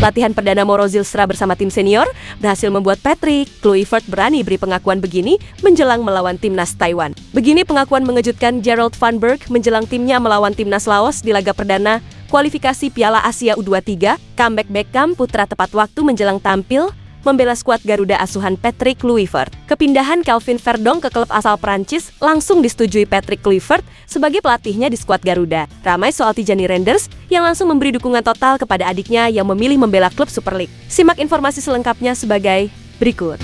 Latihan perdana Mauro Zylstra bersama tim senior berhasil membuat Patrick Kluivert berani beri pengakuan begini menjelang melawan timnas Taiwan. Begini pengakuan mengejutkan Gerald van Berg menjelang timnya melawan timnas Laos di laga perdana kualifikasi Piala Asia U23. Comeback Beckham putra tepat waktu menjelang tampil membela skuad Garuda asuhan Patrick Kluivert. Kepindahan Calvin Verdong ke klub asal Prancis langsung disetujui Patrick Kluivert sebagai pelatihnya di skuad Garuda. Ramai soal Tijani Reinders yang langsung memberi dukungan total kepada adiknya yang memilih membela klub Super League. Simak informasi selengkapnya sebagai berikut.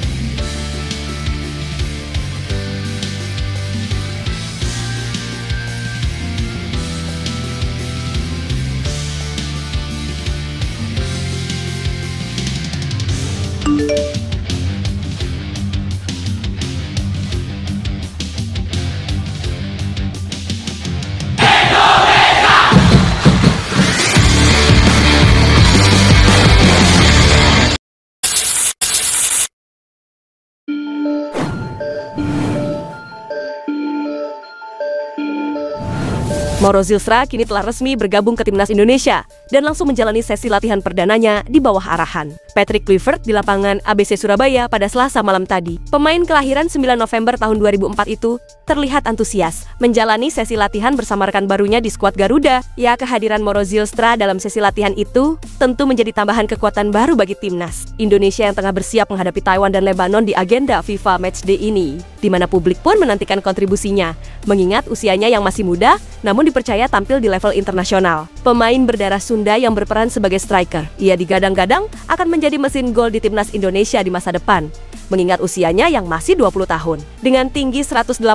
Mauro Zylstra kini telah resmi bergabung ke timnas Indonesia dan langsung menjalani sesi latihan perdananya di bawah arahan Patrick Kluivert di lapangan ABC Surabaya pada Selasa malam tadi. Pemain kelahiran 9 November tahun 2004 itu terlihat antusias menjalani sesi latihan bersama rekan barunya di skuad Garuda. Ya, kehadiran Mauro Zylstra dalam sesi latihan itu tentu menjadi tambahan kekuatan baru bagi timnas Indonesia yang tengah bersiap menghadapi Taiwan dan Lebanon di agenda FIFA Matchday ini, di mana publik pun menantikan kontribusinya mengingat usianya yang masih muda namun dipercaya tampil di level internasional. Pemain berdarah Sunda yang berperan sebagai striker, ia digadang-gadang akan menjadi mesin gol di timnas Indonesia di masa depan, mengingat usianya yang masih 20 tahun. Dengan tinggi 188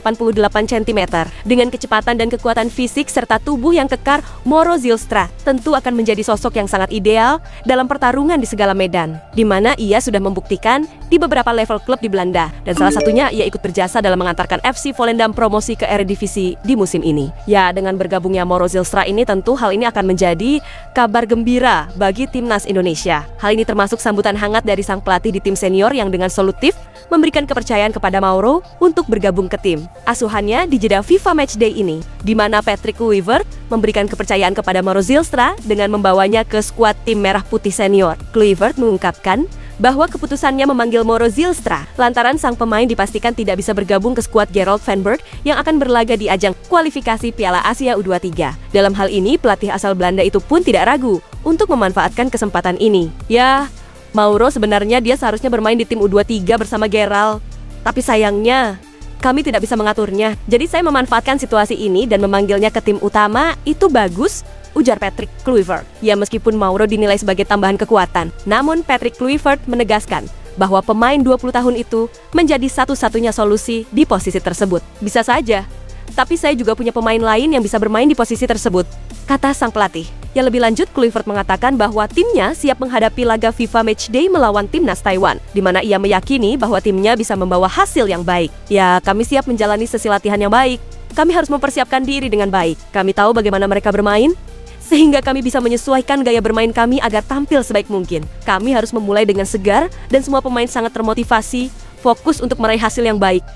cm, dengan kecepatan dan kekuatan fisik serta tubuh yang kekar, Mauro Zylstra tentu akan menjadi sosok yang sangat ideal dalam pertarungan di segala medan, di mana ia sudah membuktikan di beberapa level klub di Belanda, dan salah satunya ia ikut berjasa dalam mengantarkan FC Volendam promosi ke Eredivisie di musim ini. Ya, dengan bergabungnya Mauro Zylstra ini tentu hal ini akan menjadi kabar gembira bagi timnas Indonesia. Hal ini termasuk sambutan hangat dari sang pelatih di tim senior yang dengan solutif memberikan kepercayaan kepada Mauro untuk bergabung ke tim asuhannya di jeda FIFA Matchday ini, di mana Patrick Kluivert memberikan kepercayaan kepada Mauro Zylstra dengan membawanya ke skuad tim Merah Putih senior. Kluivert mengungkapkan bahwa keputusannya memanggil Mauro Zylstra lantaran sang pemain dipastikan tidak bisa bergabung ke skuad Gerald van Berg yang akan berlaga di ajang kualifikasi Piala Asia U23. Dalam hal ini, pelatih asal Belanda itu pun tidak ragu untuk memanfaatkan kesempatan ini. Ya, Mauro sebenarnya dia seharusnya bermain di tim U23 bersama Gerald, tapi sayangnya kami tidak bisa mengaturnya. Jadi saya memanfaatkan situasi ini dan memanggilnya ke tim utama. Itu bagus, ujar Patrick Kluivert. Ya, meskipun Mauro dinilai sebagai tambahan kekuatan, namun Patrick Kluivert menegaskan bahwa pemain 20 tahun itu menjadi satu-satunya solusi di posisi tersebut. Bisa saja, tapi saya juga punya pemain lain yang bisa bermain di posisi tersebut, kata sang pelatih. Ya, lebih lanjut, Kluivert mengatakan bahwa timnya siap menghadapi laga FIFA Matchday melawan timnas Taiwan, di mana ia meyakini bahwa timnya bisa membawa hasil yang baik. Ya, kami siap menjalani sesi latihan yang baik. Kami harus mempersiapkan diri dengan baik. Kami tahu bagaimana mereka bermain, sehingga kami bisa menyesuaikan gaya bermain kami agar tampil sebaik mungkin. Kami harus memulai dengan segar dan semua pemain sangat termotivasi, fokus untuk meraih hasil yang baik,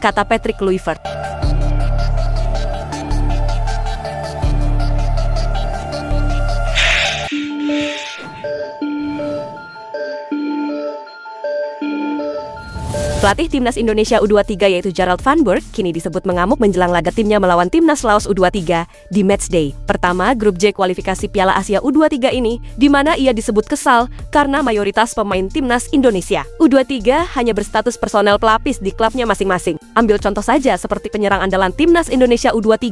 kata Patrick Kluivert. Pelatih timnas Indonesia U23 yaitu Gerald van Berg kini disebut mengamuk menjelang laga timnya melawan timnas Laos U23 di Matchday pertama grup J kualifikasi Piala Asia U23 ini, di mana ia disebut kesal karena mayoritas pemain timnas Indonesia U23 hanya berstatus personel pelapis di klubnya masing-masing. Ambil contoh saja seperti penyerang andalan timnas Indonesia U23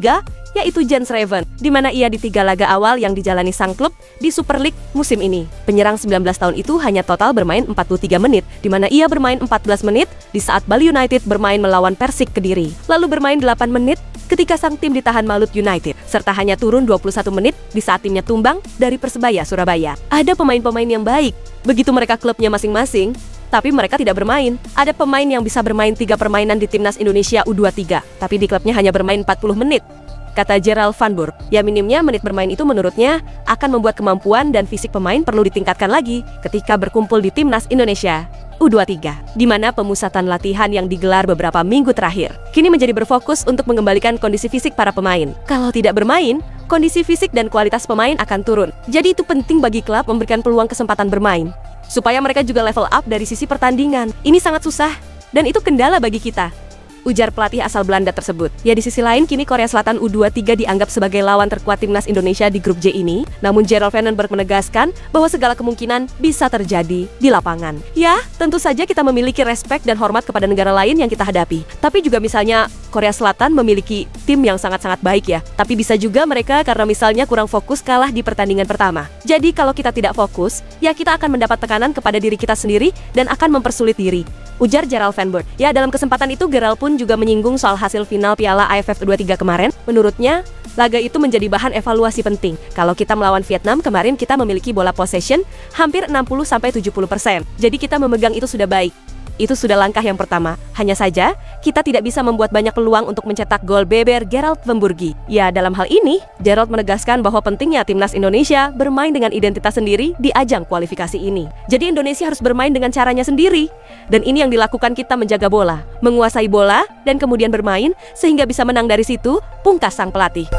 yaitu Jens Raven, di mana ia di 3 laga awal yang dijalani sang klub di Super League musim ini. Penyerang 19 tahun itu hanya total bermain 43 menit, di mana ia bermain 14 menit di saat Bali United bermain melawan Persik Kediri, lalu bermain 8 menit ketika sang tim ditahan Malut United, serta hanya turun 21 menit di saat timnya tumbang dari Persebaya Surabaya. Ada pemain-pemain yang baik, begitu mereka klubnya masing-masing, tapi mereka tidak bermain. Ada pemain yang bisa bermain 3 permainan di timnas Indonesia U23, tapi di klubnya hanya bermain 40 menit. kata Gerald Van Burg. Ya minimnya menit bermain itu menurutnya akan membuat kemampuan dan fisik pemain perlu ditingkatkan lagi ketika berkumpul di Timnas Indonesia U23, di mana pemusatan latihan yang digelar beberapa minggu terakhir kini menjadi berfokus untuk mengembalikan kondisi fisik para pemain. Kalau tidak bermain, kondisi fisik dan kualitas pemain akan turun. Jadi itu penting bagi klub memberikan peluang kesempatan bermain, supaya mereka juga level up dari sisi pertandingan. Ini sangat susah, dan itu kendala bagi kita, ujar pelatih asal Belanda tersebut. Ya di sisi lain, kini Korea Selatan U23 dianggap sebagai lawan terkuat Timnas Indonesia di grup J ini. Namun Gerald Van Burg menegaskan bahwa segala kemungkinan bisa terjadi di lapangan. Ya, tentu saja kita memiliki respek dan hormat kepada negara lain yang kita hadapi. Tapi juga misalnya Korea Selatan memiliki tim yang sangat-sangat baik ya. Tapi bisa juga mereka karena misalnya kurang fokus kalah di pertandingan pertama. Jadi kalau kita tidak fokus, ya kita akan mendapat tekanan kepada diri kita sendiri dan akan mempersulit diri, ujar Gerald Van Burg. Ya, dalam kesempatan itu Gerald pun juga menyinggung soal hasil final Piala AFF U23 kemarin. Menurutnya, laga itu menjadi bahan evaluasi penting. Kalau kita melawan Vietnam kemarin, kita memiliki bola possession hampir 60-70%. Jadi kita memegang itu sudah baik. Itu sudah langkah yang pertama. Hanya saja, kita tidak bisa membuat banyak peluang untuk mencetak gol, beber Gerald Van Burg. Ya, dalam hal ini, Gerald menegaskan bahwa pentingnya Timnas Indonesia bermain dengan identitas sendiri di ajang kualifikasi ini. Jadi Indonesia harus bermain dengan caranya sendiri. Dan ini yang dilakukan kita, menjaga bola, menguasai bola, dan kemudian bermain sehingga bisa menang dari situ, pungkas sang pelatih.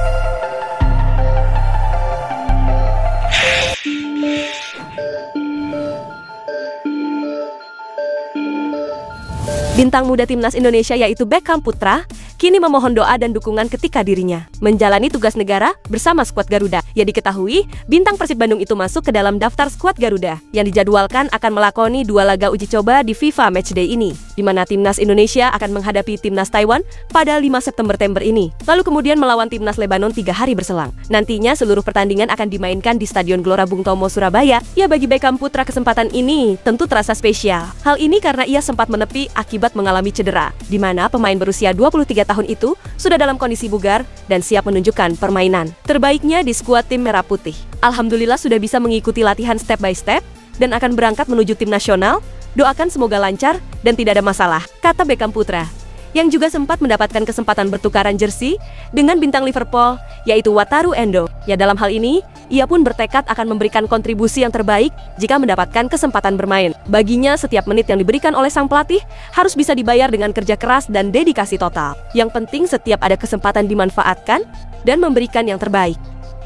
Bintang muda Timnas Indonesia yaitu Beckham Putra kini memohon doa dan dukungan ketika dirinya menjalani tugas negara bersama skuad Garuda. Ya diketahui, bintang Persib Bandung itu masuk ke dalam daftar skuad Garuda yang dijadwalkan akan melakoni 2 laga uji coba di FIFA Matchday ini, di mana Timnas Indonesia akan menghadapi Timnas Taiwan pada 5 September ini. Lalu kemudian melawan Timnas Lebanon 3 hari berselang. Nantinya seluruh pertandingan akan dimainkan di Stadion Gelora Bung Tomo, Surabaya. Ya bagi Beckham Putra kesempatan ini tentu terasa spesial. Hal ini karena ia sempat menepi akibat mengalami cedera, di mana pemain berusia 23 tahun itu sudah dalam kondisi bugar dan siap menunjukkan permainan terbaiknya di skuad tim Merah Putih. Alhamdulillah sudah bisa mengikuti latihan step by step dan akan berangkat menuju tim nasional. Doakan semoga lancar dan tidak ada masalah, kata Beckham Putra, yang juga sempat mendapatkan kesempatan bertukaran jersey dengan bintang Liverpool, yaitu Wataru Endo. Ya dalam hal ini, ia pun bertekad akan memberikan kontribusi yang terbaik jika mendapatkan kesempatan bermain. Baginya, setiap menit yang diberikan oleh sang pelatih harus bisa dibayar dengan kerja keras dan dedikasi total. Yang penting setiap ada kesempatan dimanfaatkan dan memberikan yang terbaik,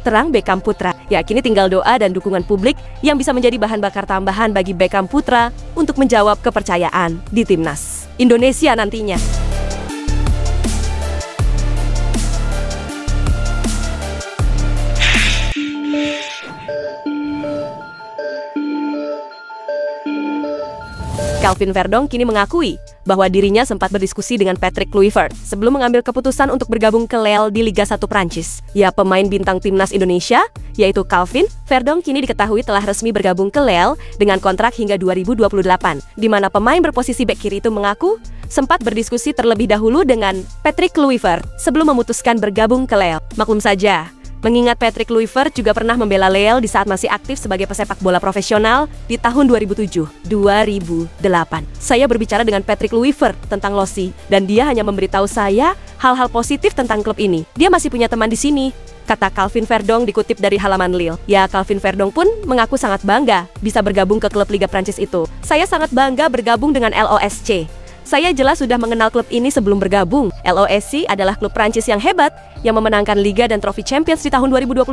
terang Beckham Putra. Ya, kini tinggal doa dan dukungan publik yang bisa menjadi bahan bakar tambahan bagi Beckham Putra untuk menjawab kepercayaan di Timnas Indonesia nantinya. Calvin Verdong kini mengakui bahwa dirinya sempat berdiskusi dengan Patrick Kluivert sebelum mengambil keputusan untuk bergabung ke Lille di Liga 1 Prancis. Ya, pemain bintang Timnas Indonesia, yaitu Calvin Verdong kini diketahui telah resmi bergabung ke Lille dengan kontrak hingga 2028, di mana pemain berposisi bek kiri itu mengaku sempat berdiskusi terlebih dahulu dengan Patrick Kluivert sebelum memutuskan bergabung ke Lille. Maklum saja, mengingat Patrick Kluivert juga pernah membela Lille di saat masih aktif sebagai pesepak bola profesional di tahun 2007-2008. Saya berbicara dengan Patrick Kluivert tentang Losi, dan dia hanya memberitahu saya hal-hal positif tentang klub ini. Dia masih punya teman di sini, kata Calvin Verdong dikutip dari halaman Lille. Ya, Calvin Verdong pun mengaku sangat bangga bisa bergabung ke klub Liga Prancis itu. Saya sangat bangga bergabung dengan LOSC. Saya jelas sudah mengenal klub ini sebelum bergabung. LOSC adalah klub Prancis yang hebat, yang memenangkan Liga dan Trofi Champions di tahun 2021,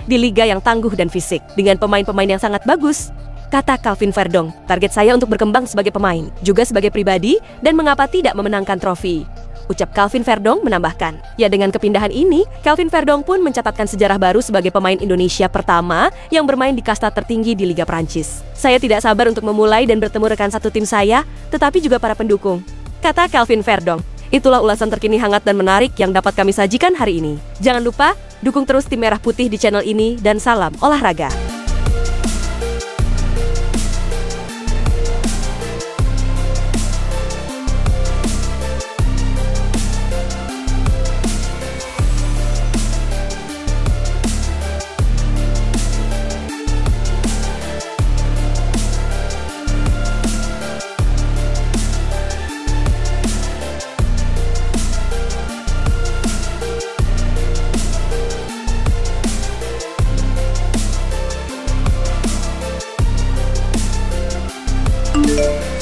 di liga yang tangguh dan fisik, dengan pemain-pemain yang sangat bagus, kata Calvin Verdong. Target saya untuk berkembang sebagai pemain, juga sebagai pribadi, dan mengapa tidak memenangkan trofi, ucap Calvin Verdong menambahkan. Ya, dengan kepindahan ini, Calvin Verdong pun mencatatkan sejarah baru sebagai pemain Indonesia pertama yang bermain di kasta tertinggi di Liga Prancis. Saya tidak sabar untuk memulai dan bertemu rekan satu tim saya, tetapi juga para pendukung, kata Calvin Verdong. Itulah ulasan terkini hangat dan menarik yang dapat kami sajikan hari ini. Jangan lupa, dukung terus tim Merah Putih di channel ini, dan salam olahraga. Indonesia.